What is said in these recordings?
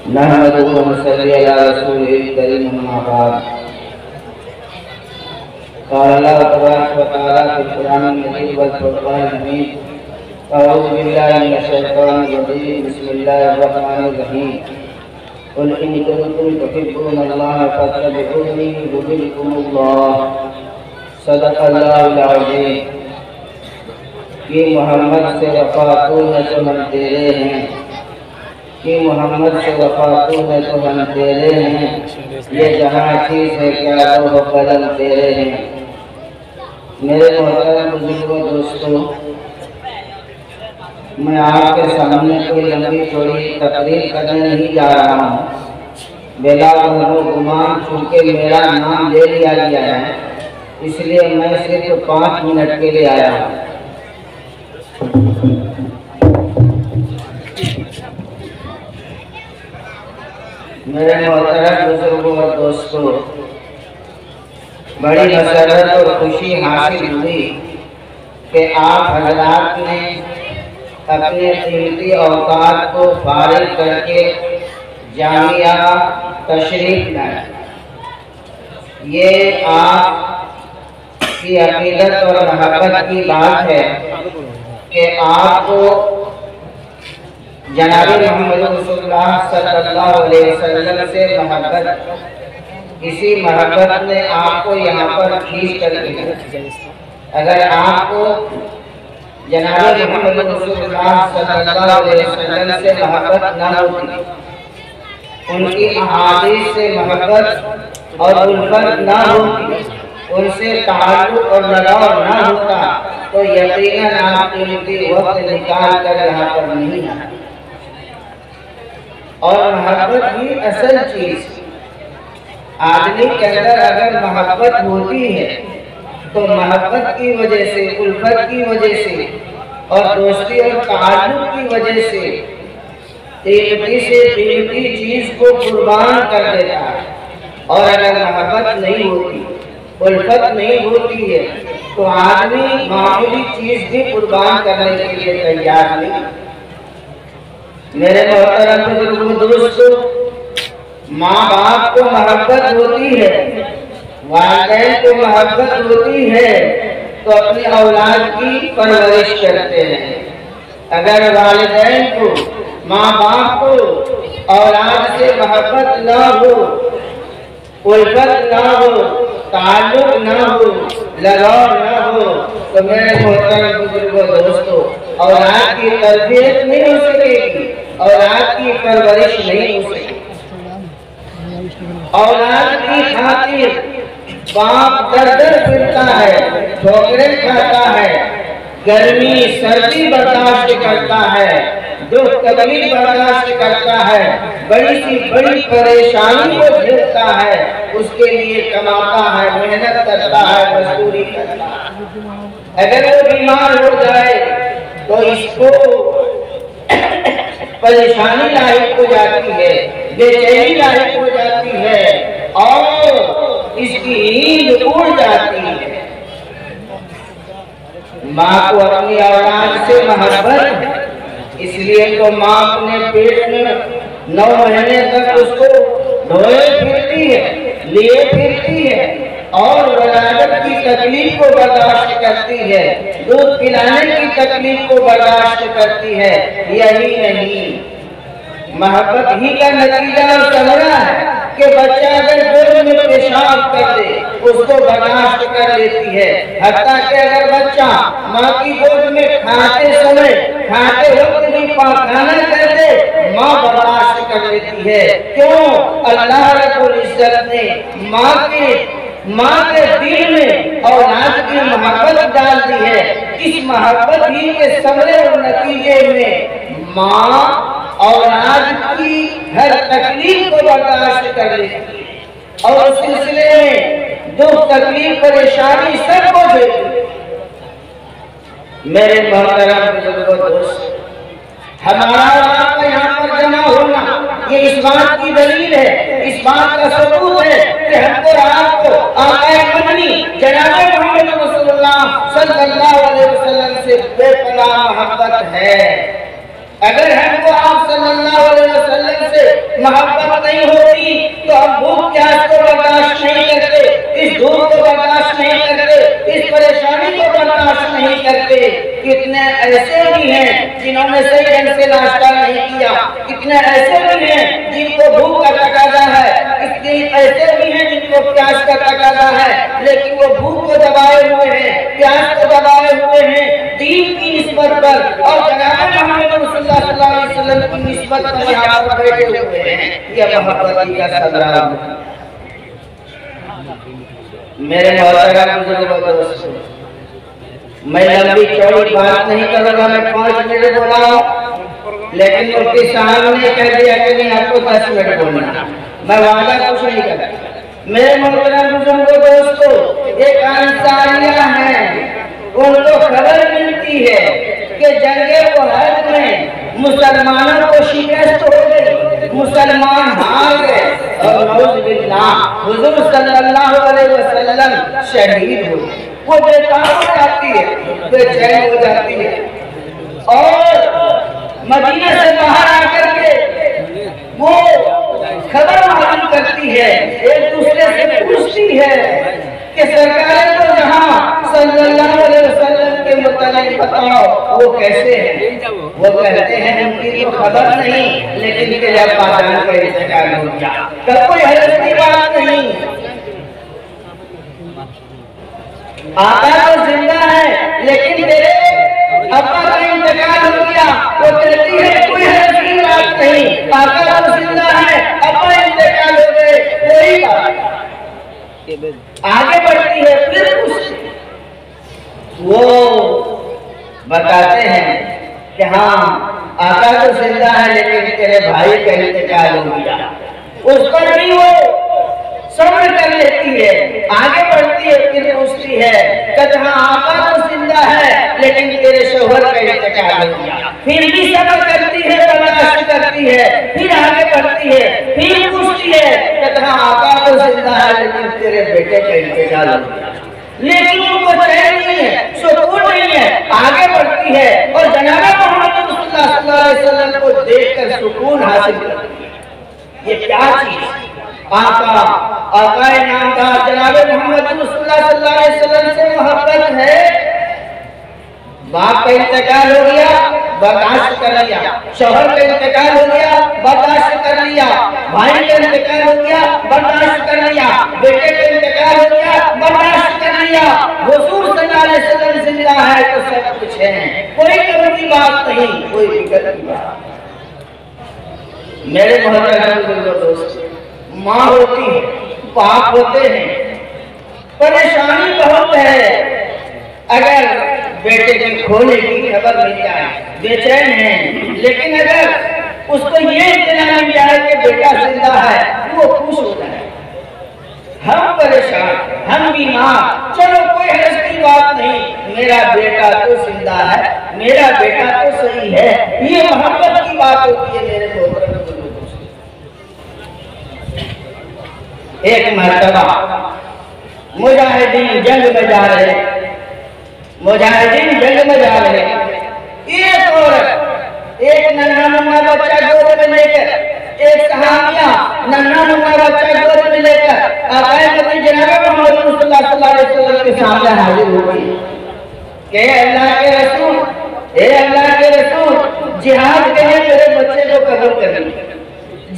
नहमदुहु व नसल्ली अला रसूलिल करीम अम्मा बाद। क़ाल अल्लाहु तबारक व तआला फ़िल क़ुरानिल मजीद वल फ़ुरक़ानिल हमीद। अऊज़ु बिल्लाहि मिनश शैतानिर रजीम। बिस्मिल्लाहिर रहमानिर रहीम। क़ुल इन कुन्तुम तुहिब्बूनल्लाह फ़त्तबिऊनी युहबिबकुमुल्लाह। सदक़ल्लाहुल अज़ीम। कि मोहम्मद से वफ़ा तूने तो हम तेरे हैं, कि मोहम्मद से वफ़ा तूने तो हम तेरे हैं। ये जहाँ चीज़ है क्या दो कलम तेरे हैं। मेरे मोहतरम बुजुर्गों दोस्तों, मैं आपके सामने कोई लंबी चौड़ी तकरीर करने नहीं जा रहा हूँ। बेला गुमान चूँकि मेरा नाम ले लिया गया है, इसलिए मैं सिर्फ 5 मिनट के लिए आया हूँ। मेरे मोहतरम बुजुर्गों और दोस्तों, बड़ी मसरत और खुशी हासिल हुई कि आप हजरात ने अपने कीमती औकात को फारिग करके जामिया तशरीफ लाए। ये आपकी अकीदत और महब्बत की बात है कि आपको जनाब मोहम्मद रसूलुल्लाह सल्लल्लाहु अलैहि वसल्लम से महब्बत, इसी महब्बत ने आपको यहाँ पर खींच कर दिया। अगर आपको जनाब मोहम्मद रसूलुल्लाह सल्लल्लाहु अलैहि वसल्लम से महब्बत न होती, उनकी अहादीस से महब्बत और उल्फत न होती, उनसे ताल्लुक और लगाव न होता, तो यकीनन आप कीमती वक्त निकाल कर यहाँ पर नहीं आए। और मोहब्बत ही असल चीज। आदमी के अंदर अगर मोहब्बत होती है तो मोहब्बत की वजह से, उल्फत की वजह से और दोस्ती और ताल्लुक की वजह से कीमती से कीमती चीज को कुर्बान कर देता है। और अगर मोहब्बत नहीं होती, उल्फत नहीं होती है, तो आदमी मामूली चीज भी कुर्बान करने के लिए तैयार नहीं। मेरे मोहतरम बुजुर्गों दोस्तों, माँ बाप को मोहब्बत होती है, वालिदैन को मोहब्बत होती है, तो अपनी औलाद की परवरिश करते हैं। अगर वालिदैन को, माँ बाप को औलाद से मोहब्बत न हो, उल्फत न हो, ताल्लुक न हो, लगाव न हो, तो मेरे मोहतरम बुजुर्गों दोस्तों, औलाद की तरबियत नहीं हो सकेगी, औलाद की परवरिश नहीं हो सकेगी। औलाद की खातिर बाप दर-दर फिरता है, ठोकरें खाता है, गर्मी सर्दी बर्दाश्त करता है, दुख तकलीफ बर्दाश्त करता है, बड़ी सी बड़ी परेशानी को झेलता है, उसके लिए कमाता है, मेहनत करता है, मजदूरी करता है। अगर वो बीमार हो जाए तो इसको परेशानी लायक हो जाती है, बेचैनी लायक हो जाती है और इसकी नींद उड़ जाती है। माँ को अपनी औलाद से मोहब्बत, इसलिए तो माँ अपने पेट में 9 महीने तक उसको ढोए फिरती है, लिए फिरती है और वलादत की तकलीफ को बर्दाश्त करती है, दूध पिलाने की तकलीफ को बर्दाश्त करती है। यही नहीं, मोहब्बत ही का नतीजा और समरा है कि बच्चा अगर गोद में पेशाब कर दे, उसको बर्दाश्त कर लेती है। हत्ता कि अगर बच्चा माँ की गोद में खाते समय, खाते वक्त भी पाखाना कर दे, माँ बर्दाश्त कर लेती है। क्यों? अल्लाह रब्बुल इज्जत ने माँ के दिल में औलाद की मोहब्बत डाल दी है। इस मोहब्बत ही के समरे और नतीजे में माँ औलाद की हर तकलीफ को बर्दाश्त कर लेती है और उस सिलसिले में दुख तकलीफ परेशानी सबको देती है। मेरे मोहतरम बुजुर्गों दोस्त, हमारा आपका यहाँ पर जमा होना ये इस बात की दलील है, इस बात का सबूत है कि हमको आपको आकाए मदनी जनाब मोहम्मद रसूलुल्लाह सल्लल्लाहु अलैहि वसल्लम से बेपनाह मोहब्बत है। अगर हमको आप सल्लल्लाहु अलैहि वसल्लम से मोहब्बत कितने ऐसे भी हैं जिनको भूख का तकाजा है, कितने ऐसे भी हैं जिनको प्यास का तकाजा है, लेकिन वो भूख को दबाए हुए हैं, प्यास को दबाए हुए हैं दीन की निस्बत पर और जनाब मोहम्मद रसूलुल्लाह सल्लल्लाहु अलैहि वसल्लम की निस्बत पर यहाँ पर बैठे हुए हैं। यह मोहब्बत का सदरा। मेरे मोहतरम बुजुर्गों दोस्तों, मैं लंबी चौड़ी बात नहीं करूँगा, मैं 5 मिनट बोला हूँ, लेकिन मुफ्ती साहब ने कह दिया कि नहीं आपको 10 मिनट बोलना, मैं वादा कुछ नहीं करता। मेरे मोहतरम बुजुर्गों दोस्तों, एक अंसारिया है, उनको खबर मिलती है कि जंगे उहद में मुसलमानों को शिकस्त हो गई, मुसलमान हार गए और नौजुबिल्लाह हुजूर सल्लल्लाहु अलैहि वसल्लम शहीद हो गए। वो बेताब हो जाती है, बेचैन हो जाती है और मदीना से बाहर आकर के वो खबर मालूम करती है, एक दूसरे से पूछती है कि सरकार तो जहाँ सल्लल्लाहु अलैहि वसल्लम के मुतालिक बताओ वो कैसे हैं। वो कहते हैं उनकी तो खबर नहीं, लेकिन तेरे पादान का इंतकाल हो गया। तब कोई हरज की बात नहीं, आका तो जिंदा है, लेकिन तेरे अब्बा का इंतकाल हो गया। वो कहती है कोई हरज की बात नहीं, आका तो जिंदा है, अब्बा इंतकाल हो गए, कोई बात। आगे बढ़ती है, फिर वो बताते हैं कि हाँ आका तो जिंदा है, लेकिन तेरे भाई का इंतकाल हो गया। उस पर भी वो सब्र कर लेती है, आगे बढ़ती है, फिर पूछती है कि हाँ आका तो जिंदा है, लेकिन तेरे शोहर का इंतकाल हो गया। फिर भी सब्र करती है, बर्दाश्त करती है, फिर आगे बढ़ती है, फिर पूछती है कि हाँ आका तो जिंदा है, लेकिन तेरे बेटे का इंतकाल हो गया। लेकिन उनको चैन नहीं है, सुकून नहीं है, आगे बढ़ती है और जनाब मोहम्मद रसूलुल्लाह सल्लल्लाहु अलैहि वसल्लम को देखकर सुकून हासिल करती है। ये क्या चीज? आका आकाए नामदार जनाब मोहम्मद रसूलुल्लाह सल्लल्लाहु अलैहि वसल्लम से मोहब्बत है। बाप का इंतकाल हो गया, बर्दाश्त कर लिया, शोहर का इंतकाल हो गया, बर्दाश्त कर लिया, भाई का इंतकाल हो गया, बर्दाश्त कर लिया, बेटे का इंतकाल हो गया, बर्दाश्त कर लिया। हुजूर सल्लल्लाहु अलैहि वसल्लम जिंदा है तो सब कुछ है, कोई कमी की बात नहीं, कोई फिक्र की बात। मेरे मोहतरम दोस्त, माँ होती है, बाप होते हैं, परेशानी बहुत है। अगर बेटे के खोने की खबर मिल जाए, बेचैन है, लेकिन अगर उसको ये इतना मिल जाए कि बेटा जिंदा है, वो खुश हो जाए। हम परेशान, हम बीमार, चलो कोई हर्ज की बात नहीं, मेरा बेटा तो जिंदा है, मेरा बेटा तो सही है, ये मोहब्बत की बात होती है। मेरे मोहतरम दोस्तों, एक मर्तबा मुजाहिदीन जंग में जा रहे, मुजाहिदीन जंग में जा रहे, एक औरत एक नन्हा मुन्ना बच्चा गोद में लेकर, एक सहाबिया नन्हा मुन्ना बच्चा गोद में लेकर आकाए नबी जनाब मोहम्मद रसूलुल्लाह सल्लल्लाहु अलैहि वसल्लम के सामने हाजिर हो गई कि अल्लाह के रसूल, ए अल्लाह के रसूल, जिहाद के लिए मेरे बच्चे को कबूल कर लीजिए,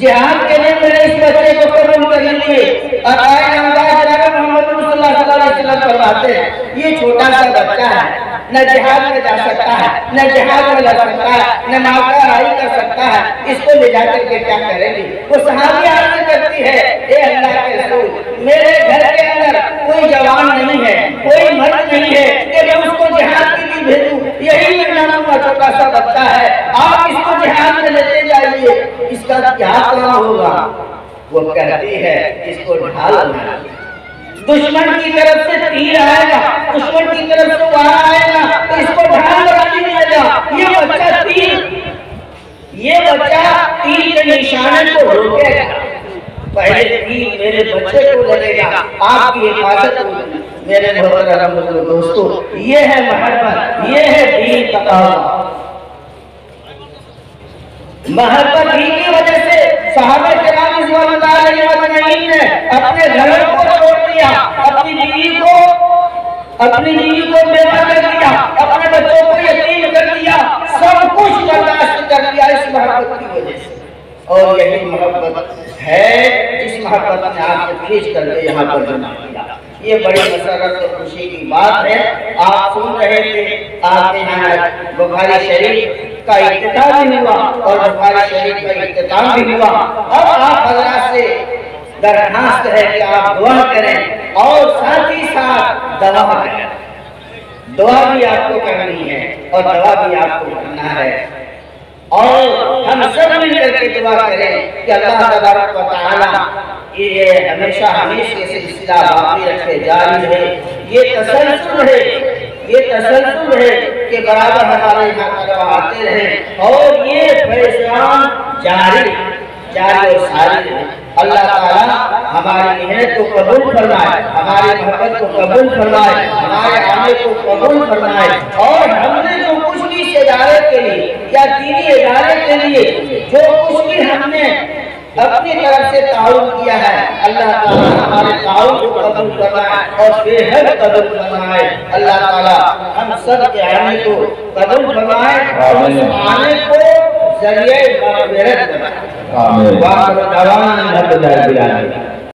जिहाद के लिए मेरे इस बच्चे को कबूल कर लीजिए। आकाए नामदार जनाब मोहम्मद रसूलुल्लाह सल्लल्लाहु अलैहि वसल्लम फरमाते हैं ये छोटा सा बच्चा है, न जिहाद में जा सकता है, न जिहाद में लड़ सकता है, न माकाराई कर सकता है, इसको ले जाकर के क्या करेंगे? वो सहाबी आगे करती है, ए अल्लाह के रसूल, मेरे घर के अंदर कोई जवान नहीं है, कोई मर्द नहीं है कि मैं उसको जिहाद के लिए भेजूं, यही मेरा नाम छोटा सा बच्चा है, आप इसको जिहाद में लेते जाइए, इसका क्या काम होगा? वो कहती है इसको ढाल बना, दुश्मन की तरफ से तीर आएगा, दुश्मन की तरफ से वार आएगा तो इसको ढाल लगा दीजिएगा। ये बच्चा तीर के निशाने को रोकेगा, पहले तीर मेरे बच्चे को लगेगा, आपकी हिफाजत होगी। मेरे मोहतरम दोस्तों, ये है मोहब्बत, ये है दीन का काम। मोहब्बत ही की वजह से सहाबा किराम रिज़वानुल्लाह अलैहिम ने अपने घरों को छोड़ दिया, अपनी बीवी को बेवा कर दिया, अपने बच्चों को यतीम कर दिया, सब कुछ बर्दाश्त कर दिया इस मोहब्बत की वजह से। और यही मोहब्बत है जिस मोहब्बत ने आपको खींच करके यहाँ पर जमा किया। ये बड़ी मसरत और खुशी की बात है। आप सुन रहे थे, आपके यहाँ बुखारी शरीफ का इख्तिताम भी हुआ और बुखारी शरीफ का इख्तिताम भी हुआ। अब आप हज़रात से दरख्वास्त है कि आप दुआ करें और साथ ही साथ दवा करें। दुआ भी आपको करनी है और दवा भी आपको करना है। और हम सब मिलकर के दुआ करें कि अल्लाह तबारक व तआला ये हमेशा हमेशा सिलसिला बाकी रखे, जारी रहे, ये तसलसल है कि बराबर हमारे यहाँ करवाते रहे और ये फैज़ान जारी और सारी रहे। अल्लाह ताला हमारी मेहनत को कबूल फरमाए, हमारी मोहब्बत को कबूल फरमाए, हमारे आने को कबूल फरमाए और हमने जो कुछ भी इस इदारे के लिए या दीनी इदारे के लिए जो कुछ भी हमने अपनी तरफ से ताउन किया है, अल्लाह ताला हमारे ताउन को कबूल फरमाए और बेहद कबूल फरमाए। अल्लाह ताला हम सब के आने को कबूल फरमाए और उस आने को जरिए मग़फ़िरत बनाए। आमीन।